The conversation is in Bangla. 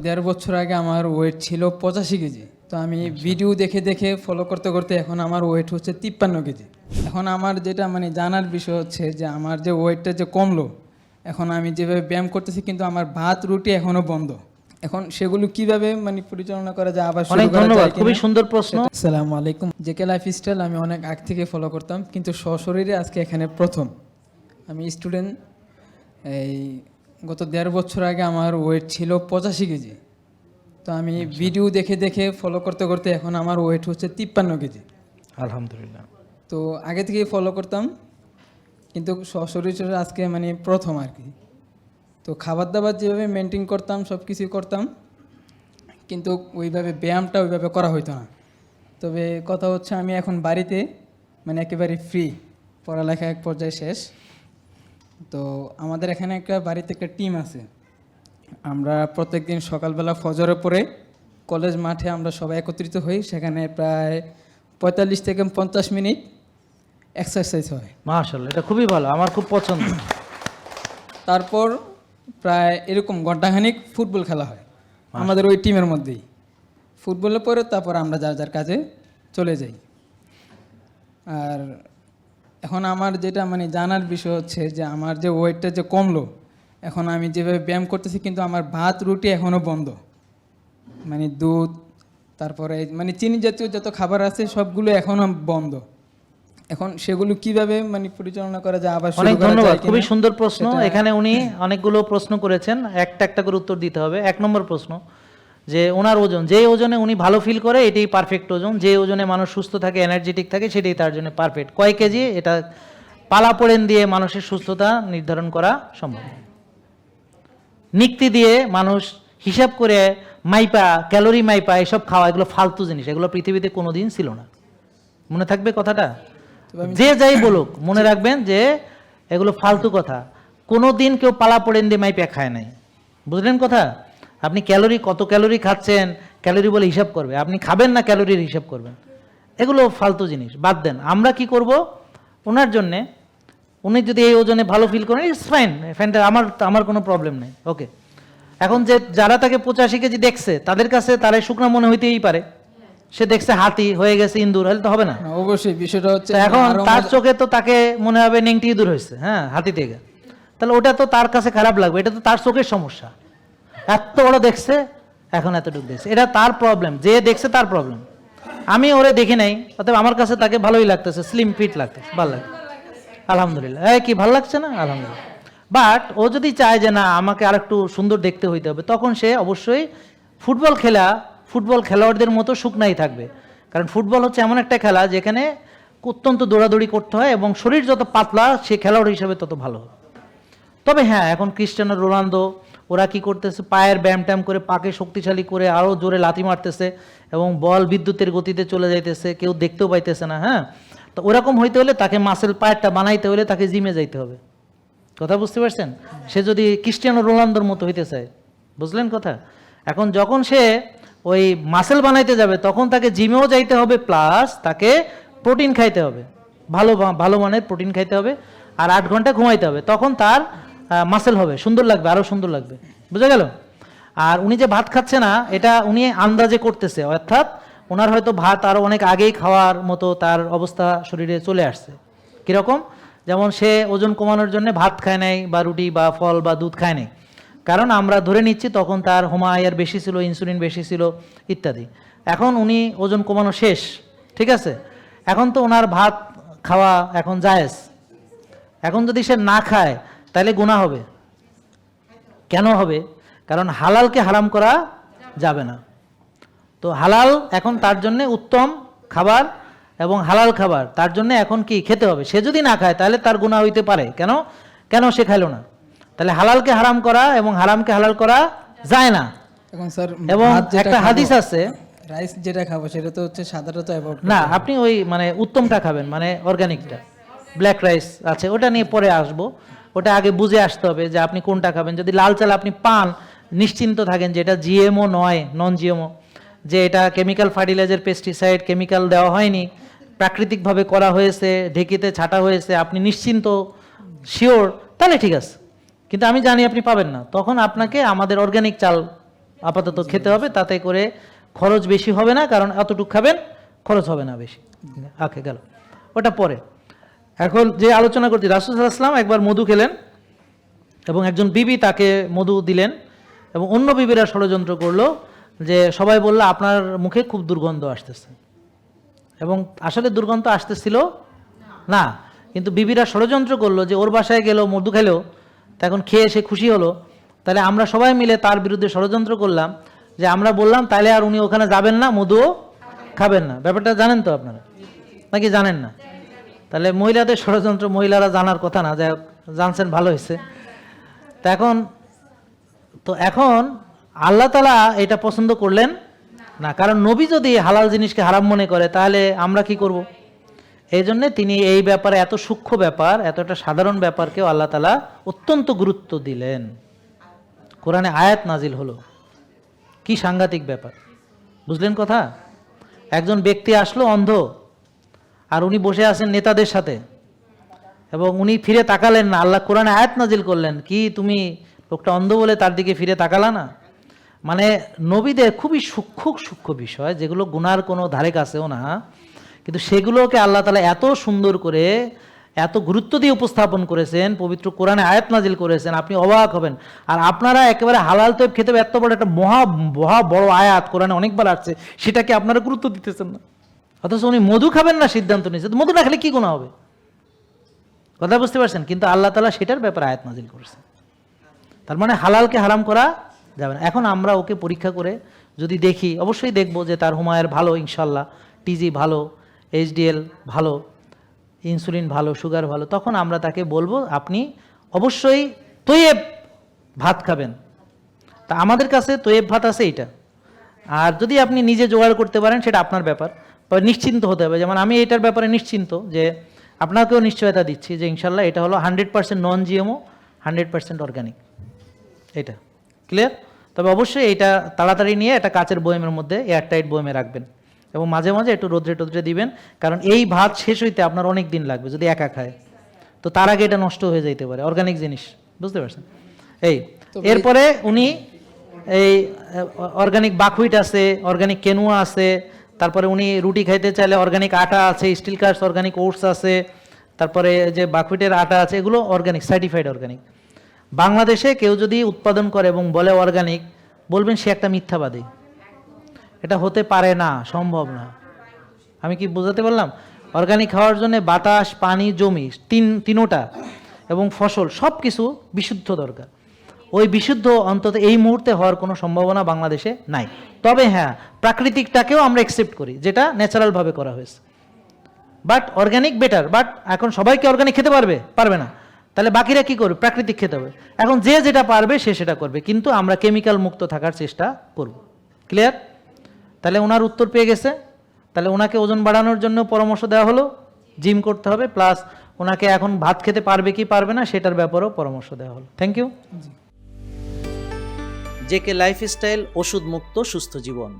দেড় বছর আগে আমার ওয়েট ছিল 85 কেজি। তো আমি ভিডিও দেখে দেখে ফলো করতে করতে এখন আমার ওয়েট হচ্ছে 53 কেজি। এখন আমার যেটা জানার বিষয় হচ্ছে যে আমার যে ওয়েটটা যে কমলো, এখন আমি যেভাবে ব্যায়াম করতেছি কিন্তু আমার ভাত রুটি এখনো বন্ধ। এখন সেগুলো কিভাবে পরিচালনা করা যায়, আবার শুরু অনেক করা ধন্যবাদ, যায় কিনা? খুবই সুন্দর প্রশ্ন। আসসালামু আলাইকুম। জেকে লাইফস্টাইল আমি অনেক আগ থেকে ফলো করতাম, কিন্তু সশরীরে আজকে এখানে প্রথম। আমি স্টুডেন্ট। এই গত দেড় বছর আগে আমার ওয়েট ছিল 85 কেজি। তো আমি ভিডিও দেখে দেখে ফলো করতে করতে এখন আমার ওয়েট হচ্ছে 53 কেজি। আলহামদুলিল্লাহ। তো আগে থেকেই ফলো করতাম, কিন্তু সশরীরে আজকে প্রথম আর কি। তো খাবার দাবার যেভাবে মেনটেন করতাম সব কিছুই করতাম, কিন্তু ওইভাবে ব্যায়ামটা ওইভাবে করা হইতো না। তবে কথা হচ্ছে আমি এখন বাড়িতে একেবারে ফ্রি, পড়ালেখা এক পর্যায়ে শেষ। তো আমাদের এখানে বাড়িতে একটা টিম আছে। আমরা প্রত্যেকদিন সকালবেলা ফজরের পরে কলেজ মাঠে আমরা সবাই একত্রিত হই, সেখানে প্রায় 45 থেকে 50 মিনিট এক্সারসাইজ হয়। মাশাআল্লাহ, এটা খুবই ভালো, আমার খুব পছন্দ। তারপর প্রায় এরকম ঘন্টাখানিক ফুটবল খেলা হয় আমাদের ওই টিমের মধ্যেই। ফুটবলের পরে তারপর আমরা যার যার কাজে চলে যাই। আর এখন আমার যেটা জানার বিষয় হচ্ছে যে আমার যে ওয়েটটা যে কমলো, এখন আমি যেভাবে ব্যায়াম করতেছি কিন্তু আমার ভাত রুটি এখনও বন্ধ। দুধ, তারপরে চিনি জাতীয় যত খাবার আছে সবগুলো এখনও বন্ধ। এখন সেগুলো কিভাবে পরিচালনা করা যায়, আবার অনেক শুরু করা ধন্যবাদ, যায় কিনা? খুবই সুন্দর প্রশ্ন। সেটা- এখানে উনি অনেকগুলো প্রশ্ন করেছেন, একটা একটা করে উত্তর দিতে হবে। 1 নম্বর প্রশ্ন, যে ওনার ওজন, যে ওজনে উনি ভালো ফিল করে এটাই পারফেক্ট ওজন। যে ওজনে মানুষ সুস্থ থাকে, এনার্জেটিক থাকে, সেটাই তার জন্য পারফেক্ট। কয় কেজি, এটা পালাপোড়েন দিয়ে মানুষের সুস্থতা নির্ধারণ করা সম্ভব। নিক্তি দিয়ে মানুষ হিসাব করে মাইপা, ক্যালোরি মাইপা এসব খাওয়া, এগুলো ফালতু জিনিস, এগুলো পৃথিবীতে কোনোদিন ছিল না। মনে থাকবে কথাটা? যে যাই বলুক মনে রাখবেন যে এগুলো ফালতু কথা। কোনো দিন কেউ পালা পড়েন দিয়ে মাইপা খায় নাই, বুঝলেন কথা? আপনি ক্যালোরি, কত ক্যালোরি খাচ্ছেন, ক্যালোরি বলে হিসাব করবে, আপনি খাবেন না ক্যালোরির হিসাব করবেন, এগুলো ফালতু জিনিস, বাদ দেন। আমরা কি করব ওনার জন্যে, উনি যদি এই ওজনে ভালো ফিল করেন, ইটস ফাইন, ফ্যানটা আমার কোনো প্রবলেম নেই, ওকে। এখন যে যারা তাকে 85 কেজি দেখছে তাদের কাছে তারা শুকনা মনে হইতেই পারে, সে দেখছে হাতি হয়ে গেছে ইন্দুর, হলে তো হবে না। না, অবশ্যই বিষয়টা হচ্ছে তো এখন আরো তার চোখে তো তাকে মনে হবে নেংটি ইঁদুর হয়েছে, হ্যাঁ, হাতি থেকে। তাহলে ওটা তো তার কাছে খারাপ লাগবে, এটা তো তার চোখের সমস্যা। এত বড় দেখছে, এখন এতটুকু দেখছে, এটা তার প্রবলেম, যে দেখছে তার প্রবলেম। আমি ওরে দেখি নাই, অতএব আমার কাছে তাকে ভালোই লাগতেছে, স্লিম ফিট লাগতেছে, ভালো লাগে, আলহামদুলিল্লাহ। কি ভালো লাগছে না? আলহামদুলিল্লাহ। বাট ও যদি চায় যে না আমাকে আর একটু সুন্দর দেখতে হইতে হবে, তখন সে অবশ্যই ফুটবল খেলোয়াড়দের মতো শুকনাই থাকবে। কারণ ফুটবল হচ্ছে এমন একটা খেলা যেখানে অত্যন্ত দৌড়াদৌড়ি করতে হয়, এবং শরীর যত পাতলা সে খেলোয়াড় হিসেবে তত ভালো হবে। তবে হ্যাঁ, এখন ক্রিস্টিয়ানো রোনালদো ওরা কি করতেছে, পায়ের ব্যায়াম ট্যাম করে পাকে শক্তিশালী করে আরও জোরে লাথি মারতেছে, এবং বল বিদ্যুতের গতিতে চলে যাইতেছে, কেউ দেখতেও পাইতেছে না। হ্যাঁ, তো ওরকম হইতে হলে তাকে মাসেল পায়েরটা বানাইতে হলে তাকে জিমে যাইতে হবে। কথা বুঝতে পারছেন? সে যদি ক্রিস্টিয়ানো রোনালদোর মতো হইতে চায়, বুঝলেন কথা? এখন যখন সে ওই মাসেল বানাইতে যাবে তখন তাকে জিমেও যাইতে হবে, প্লাস তাকে প্রোটিন খাইতে হবে, ভালো মানের প্রোটিন খাইতে হবে, আর 8 ঘন্টা ঘুমাইতে হবে। তখন তার মাসেল হবে, সুন্দর লাগবে, আরও সুন্দর লাগবে, বুঝা গেল? আর উনি যে ভাত খাচ্ছে না, এটা উনি আন্দাজে করতেছে, অর্থাৎ ওনার হয়তো ভাত আরও অনেক আগেই খাওয়ার মতো তার অবস্থা শরীরে চলে আসছে। কীরকম? যেমন সে ওজন কমানোর জন্য ভাত খায় নাই, বা রুটি বা ফল বা দুধ খায় নাই, কারণ আমরা ধরে নিচ্ছি তখন তার হোমায়ার বেশি ছিল, ইনসুলিন বেশি ছিল ইত্যাদি। এখন উনি ওজন কমানো শেষ, ঠিক আছে, এখন তো ওনার ভাত খাওয়া এখন জায়েজ। এখন যদি সে না খায় তাহলে গুনাহ হবে। কেন হবে? কারণ হালালকে হারাম করা যাবে না। তো হালাল এখন তার জন্য উত্তম খাবার, এবং হালাল খাবার তার জন্য এখন কি খেতে হবে। সে যদি না খায় তাহলে তার গুনাহ হইতে পারে। কেন সে খাইলো না? তাহলে হালালকে হারাম করা এবং হারামকে হালাল করা যায় না। এখন স্যার, এবং ভাত যেটা একটা খাবো, হাদিস আছে, রাইস যেটা খাবো সেটা তো হচ্ছে সাদাটা অ্যাভয়েড না আপনি ওই উত্তমটা খাবেন, অর্গানিকটা, ব্ল্যাক রাইস আছে, ওটা নিয়ে পরে আসবো। ওটা আগে বুঝে আসতে হবে যে আপনি কোনটা খাবেন। যদি লাল চাল আপনি পান, নিশ্চিন্ত থাকেন যে এটা জিএমও নয়, নন জিএমও, যে এটা কেমিক্যাল ফার্টিলাইজার, পেস্টিসাইড, কেমিক্যাল দেওয়া হয়নি, প্রাকৃতিকভাবে করা হয়েছে, ঢেকিতে ছাটা হয়েছে, আপনি নিশ্চিন্ত, শিওর, তাহলে ঠিক আছে। কিন্তু আমি জানি আপনি পাবেন না, তখন আপনাকে আমাদের অর্গানিক চাল আপাতত খেতে হবে, তাতে করে খরচ বেশি হবে না, কারণ এতটুকু খাবেন খরচ হবে না বেশি। ওকে, গেল ওটা পরে। এখন যে আলোচনা করছি, রাসূল সাল্লাল্লাহু আলাইহি ওয়াসাল্লাম একবার মধু খেলেন এবং একজন বিবি তাকে মধু দিলেন, এবং অন্য বিবিরা ষড়যন্ত্র করলো যে সবাই বলল আপনার মুখে খুব দুর্গন্ধ আসতেছে, এবং আসলে দুর্গন্ধ আসতেছিল না, কিন্তু বিবিরা ষড়যন্ত্র করলো যে ওর বাসায় গেল মধু খেলো, তখন খেয়ে সে খুশি হলো, তাহলে আমরা সবাই মিলে তার বিরুদ্ধে ষড়যন্ত্র করলাম, যে আমরা বললাম তাহলে আর উনি ওখানে যাবেন না, মধুও খাবেন না। ব্যাপারটা জানেন তো আপনারা, নাকি জানেন না? তাহলে মহিলাদের ষড়যন্ত্র মহিলারা জানার কথা না, যাই হোক জানছেন, ভালো হয়েছে। তো এখন আল্লাহ তাআলা এটা পছন্দ করলেন না, কারণ নবী যদি হালাল জিনিসকে হারাম মনে করে তাহলে আমরা কি করব? এই জন্যে তিনি এই ব্যাপারে, এত সূক্ষ্ম ব্যাপার, এত একটা সাধারণ ব্যাপারকেও আল্লাহ তাআলা অত্যন্ত গুরুত্ব দিলেন। কোরআনে আয়াত নাজিল হলো, কি সাংঘাতিক ব্যাপার, বুঝলেন কথা? একজন ব্যক্তি আসলো অন্ধ, আর উনি বসে আছেন নেতাদের সাথে, এবং উনি ফিরে তাকালেন না, আল্লাহ কোরআনে আয়াত নাজিল করলেন, কি তুমি লোকটা অন্ধ বলে তার দিকে ফিরে তাকালা না? মানে নবীদের খুবই সূক্ষ্ম বিষয়, যেগুলো গুনার কোনো ধারে কাছেও না, কিন্তু সেগুলোকে আল্লাহ তাআলা এত সুন্দর করে, এত গুরুত্ব দিয়ে উপস্থাপন করেছেন, পবিত্র কোরআনে আয়াত নাজিল করেছেন, আপনি অবাক হবেন। আর আপনারা একেবারে হালাল তৈব খেতে হবে, এত বড় একটা মহা বড় আয়াত কোরআনে অনেকবার আসছে, সেটাকে আপনারা গুরুত্ব দিতেছেন না। অথচ উনি মধু খাবেন না সিদ্ধান্ত নিয়েছে, মধু না খেলে কি গুনাহ হবে? কথা বুঝতে পারছেন? কিন্তু আল্লাহ তাআলা সেটার ব্যাপারে আয়াত নাজিল করেছেন। তার মানে হালালকে হারাম করা যাবে না। এখন আমরা ওকে পরীক্ষা করে যদি দেখি, অবশ্যই দেখব যে তার হুমায়ের ভালো, ইনশাল্লাহ, টিজি ভালো, এইচডিএল ভালো, ইনসুলিন ভালো, সুগার ভালো, তখন আমরা তাকে বলবো আপনি অবশ্যই তৈয়েব ভাত খাবেন। তা আমাদের কাছে তৈয়েব ভাত আছে এইটা, আর যদি আপনি নিজে জোগাড় করতে পারেন সেটা আপনার ব্যাপার, তবে নিশ্চিন্ত হতে হবে। যেমন আমি এটার ব্যাপারে নিশ্চিন্ত, যে আপনাকেও নিশ্চয়তা দিচ্ছি যে ইনশাল্লাহ এটা হলো 100% নন জিএমও, 100% অর্গানিক, এটা ক্লিয়ার। তবে অবশ্যই এটা তাড়াতাড়ি নিয়ে একটা কাচের বয়মের মধ্যে এয়ারটাইট বয়মে রাখবেন, এবং মাঝে মাঝে একটু রোদ্রে টোদ্রে দিবেন, কারণ এই ভাত শেষ হইতে আপনার অনেক দিন লাগবে যদি একা খায়, তো তার আগে এটা নষ্ট হয়ে যাইতে পারে, অর্গানিক জিনিস, বুঝতে পারছেন? এই এরপরে উনি এই অর্গানিক বাকহুইট আছে, অর্গানিক কেনুয়া আছে, তারপরে উনি রুটি খাইতে চাইলে অর্গানিক আটা আছে, স্টিল কার্স অর্গানিক ওটস আছে, তারপরে যে বাকহুইটের আটা আছে, এগুলো অর্গানিক, সার্টিফাইড অর্গানিক। বাংলাদেশে কেউ যদি উৎপাদন করে এবং বলে অর্গানিক, বলবেন সে একটা মিথ্যাবাদী, এটা হতে পারে না, সম্ভব না। আমি কি বোঝাতে পারলাম? অর্গানিক খাওয়ার জন্য বাতাস, পানি, জমি তিনোটা এবং ফসল সব কিছু বিশুদ্ধ দরকার। ওই বিশুদ্ধ অন্তত এই মুহূর্তে হওয়ার কোনো সম্ভাবনা বাংলাদেশে নাই। তবে হ্যাঁ, প্রাকৃতিকটাকেও আমরা অ্যাকসেপ্ট করি, যেটা ন্যাচারালভাবে করা হয়েছে, বাট অর্গানিক বেটার। বাট এখন সবাইকে অর্গানিক খেতে পারবে না, তাহলে বাকিরা কি করবে? প্রাকৃতিক খেতে হবে। এখন যে যেটা পারবে সে সেটা করবে, কিন্তু আমরা কেমিক্যাল মুক্ত থাকার চেষ্টা করব। ক্লিয়ার? তাহলে ওনার উত্তর পেয়ে গেছে। তাহলে ওনাকে ওজন বাড়ানোর জন্য পরামর্শ দেওয়া হলো, জিম করতে হবে, প্লাস ওনাকে এখন ভাত খেতে পারবে কি পারবে না সেটার ব্যাপারেও পরামর্শ দেওয়া হলো। Thank you. জেকে লাইফস্টাইল, ওষুধ মুক্ত সুস্থ জীবন।